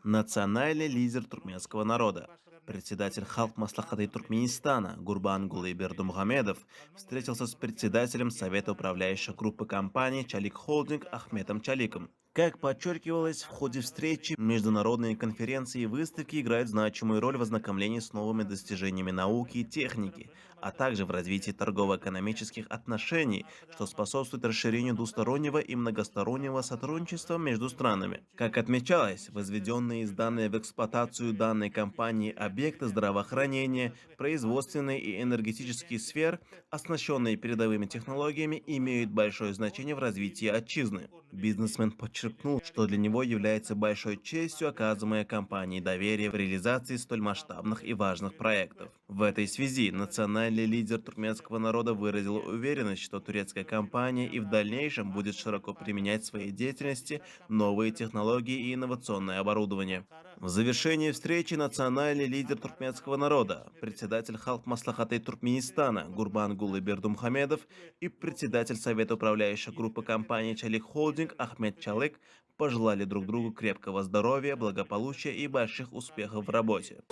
Национальный лидер туркменского народа, председатель Халк Маслахаты Туркменистана Гурбангулы Бердумухамедов встретился с председателем Совета управляющей группы компаний «Чалик Холдинг» Ахметом Чаликом. Как подчеркивалось в ходе встречи, международные конференции и выставки играют значимую роль в ознакомлении с новыми достижениями науки и техники, а также в развитии торгово-экономических отношений, что способствует расширению двустороннего и многостороннего сотрудничества между странами. Как отмечалось, возведенные из данной в эксплуатацию данной компании объекты здравоохранения, производственной и энергетических сфер, оснащенные передовыми технологиями, имеют большое значение в развитии отчизны. Бизнесмен подчеркнул, что для него является большой честью оказываемая компанией доверие в реализации столь масштабных и важных проектов. В этой связи национальный лидер туркменского народа выразил уверенность, что турецкая компания и в дальнейшем будет широко применять в своей деятельности новые технологии и инновационное оборудование. В завершении встречи национальный лидер туркменского народа, председатель Халк Маслахаты Туркменистана Гурбангулы Бердумхамедов и председатель Совета управляющей группы компании «Чалик Холдинг» Ахмед Чалык пожелали друг другу крепкого здоровья, благополучия и больших успехов в работе.